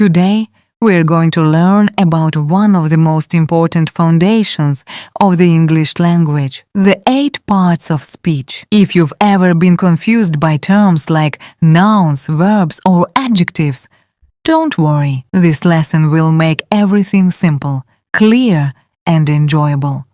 Today, we're going to learn about one of the most important foundations of the English language, the 8 parts of speech. If you've ever been confused by terms like nouns, verbs, or adjectives, don't worry, this lesson will make everything simple, clear, and enjoyable.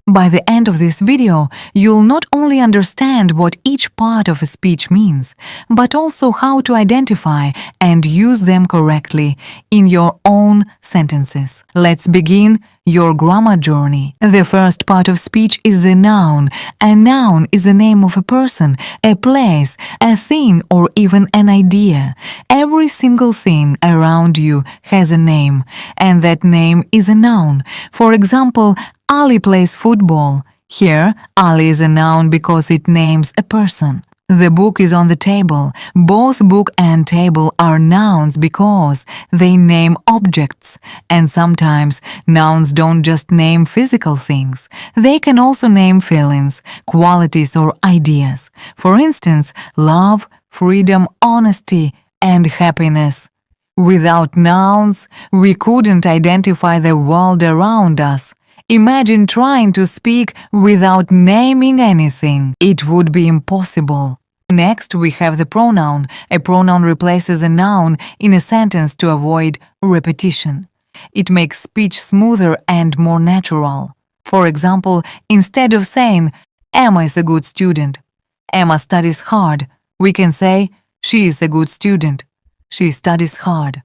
By the end of this video, you'll not only understand what each part of a speech means, but also how to identify and use them correctly in your own sentences. Let's begin your grammar journey. The first part of speech is the noun. A noun is the name of a person, a place, a thing, or even an idea. Every single thing around you has a name, and that name is a noun. For example, Ali plays football. Here, Ali is a noun because it names a person. The book is on the table. Both book and table are nouns because they name objects. And sometimes nouns don't just name physical things. They can also name feelings, qualities, or ideas. For instance, love, freedom, honesty, and happiness. Without nouns, we couldn't identify the world around us. Imagine trying to speak without naming anything. It would be impossible. Next, we have the pronoun. A pronoun replaces a noun in a sentence to avoid repetition. It makes speech smoother and more natural. For example, instead of saying, Emma is a good student, Emma studies hard, we can say, she is a good student, she studies hard.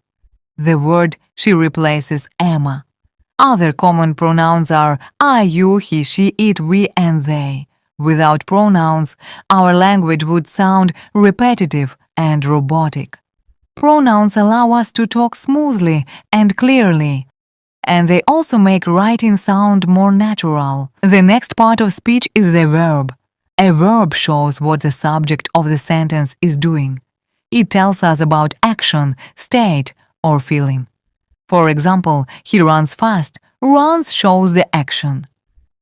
The word she replaces Emma. Other common pronouns are I, you, he, she, it, we, and they. Without pronouns, our language would sound repetitive and robotic. Pronouns allow us to talk smoothly and clearly, and they also make writing sound more natural. The next part of speech is the verb. A verb shows what the subject of the sentence is doing. It tells us about action, state, or feeling. For example, he runs fast. Runs shows the action.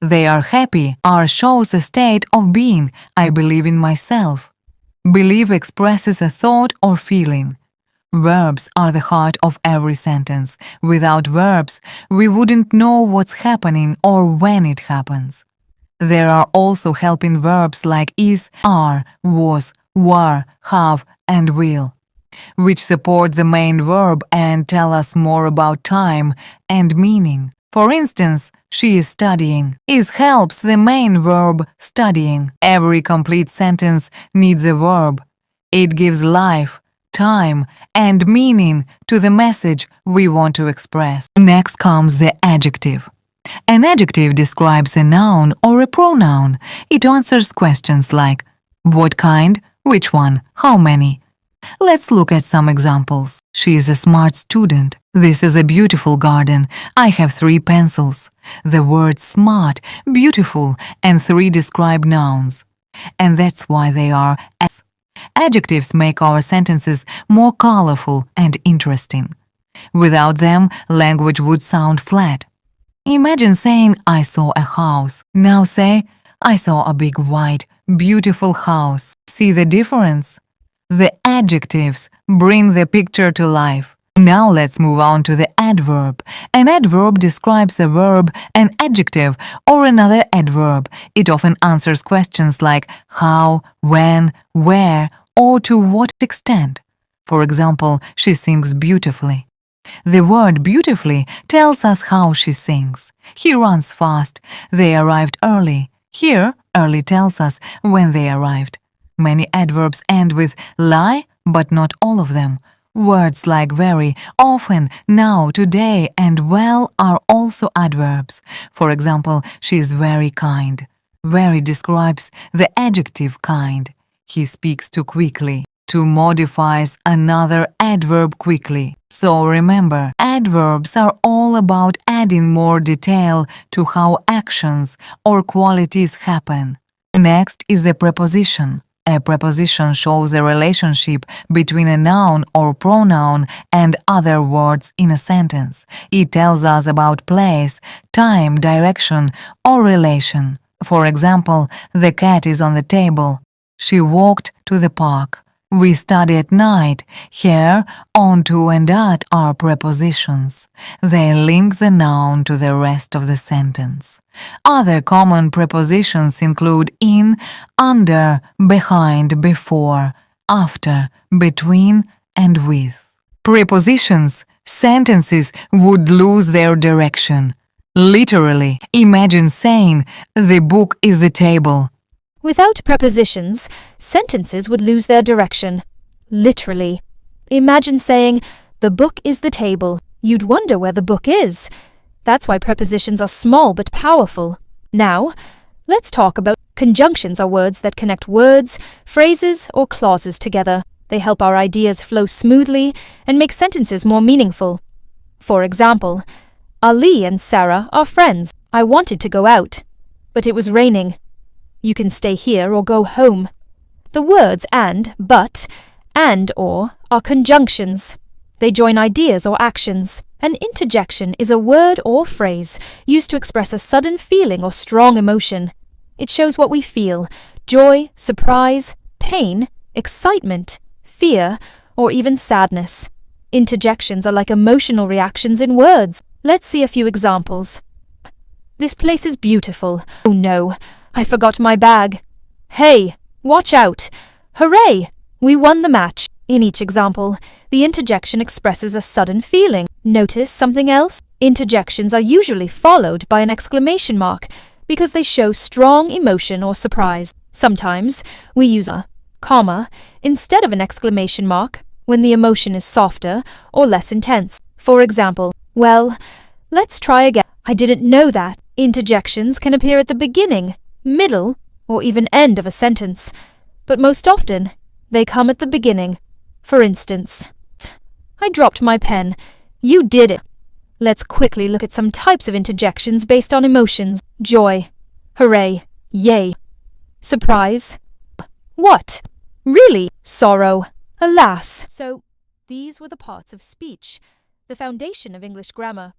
They are happy. Are shows a state of being. I believe in myself. Believe expresses a thought or feeling. Verbs are the heart of every sentence. Without verbs, we wouldn't know what's happening or when it happens. There are also helping verbs like is, are, was, were, have, and will, which support the main verb and tell us more about time and meaning. For instance, she is studying. Is helps the main verb studying. Every complete sentence needs a verb. It gives life, time, and meaning to the message we want to express. Next comes the adjective. An adjective describes a noun or a pronoun. It answers questions like what kind, which one, how many. Let's look at some examples. She is a smart student. This is a beautiful garden. I have 3 pencils. The words smart, beautiful, and 3 describe nouns. And that's why they are adjectives. Adjectives make our sentences more colorful and interesting. Without them, language would sound flat. Imagine saying, I saw a house. Now say, I saw a big white, beautiful house. See the difference? The adjectives bring the picture to life. Now let's move on to the adverb. An adverb describes a verb, an adjective, or another adverb. It often answers questions like how, when, where, or to what extent. For example, she sings beautifully. The word beautifully tells us how she sings. He runs fast. They arrived early. Here, early tells us when they arrived. Many adverbs end with lie, but not all of them. Words like very, often, now, today, and well are also adverbs. For example, she is very kind. Very describes the adjective kind. He speaks too quickly. To modifies another adverb quickly. So remember, adverbs are all about adding more detail to how actions or qualities happen. Next is the preposition. A preposition shows a relationship between a noun or pronoun and other words in a sentence. It tells us about place, time, direction, or relation. For example, the cat is on the table. She walked to the park. We study at night. Here, on, to, and at are prepositions. They link the noun to the rest of the sentence. Other common prepositions include in, under, behind, before, after, between, and with. Prepositions, sentences would lose their direction. Literally, imagine saying, "The book is the table." Without prepositions, sentences would lose their direction. Literally. Imagine saying, "The book is the table." You'd wonder where the book is. That's why prepositions are small but powerful. Now, let's talk about conjunctions. Are words that connect words, phrases, or clauses together. They help our ideas flow smoothly and make sentences more meaningful. For example, Ali and Sarah are friends. I wanted to go out, but it was raining. You can stay here or go home. The words and, but, and, or are conjunctions. They join ideas or actions. An interjection is a word or phrase used to express a sudden feeling or strong emotion. It shows what we feel: joy, surprise, pain, excitement, fear, or even sadness. Interjections are like emotional reactions in words. Let's see a few examples. This place is beautiful. Oh no, I forgot my bag. Hey, watch out. Hooray, we won the match. In each example, the interjection expresses a sudden feeling. Notice something else? Interjections are usually followed by an exclamation mark because they show strong emotion or surprise. Sometimes we use a comma instead of an exclamation mark when the emotion is softer or less intense. For example, well, let's try again. I didn't know that. Interjections can appear at the beginning, middle, or even end of a sentence, but most often they come at the beginning. For instance, I dropped my pen. You did it. Let's quickly look at some types of interjections based on emotions. Joy, hooray, yay. Surprise, what, really, sorrow, alas. So, these were the parts of speech, the foundation of English grammar.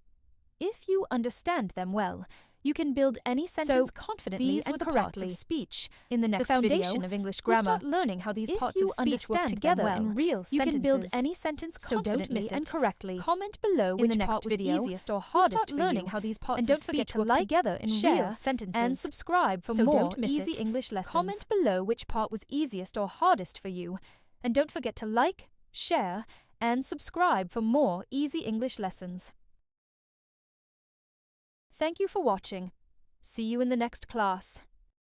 If you understand them well, you can build any sentence confidently and correctly. Of speech. In the next foundation of English grammar, we'll start learning how these parts of speech work together in real sentences. You can build any sentence confidently and correctly. Comment below which part was easiest or hardest for you. Learning how these parts of speech work together in real sentences. And subscribe for more easy English lessons. Comment below which part was easiest or hardest for you. And don't forget to like, share, and subscribe for more easy English lessons. Thank you for watching. See you in the next class.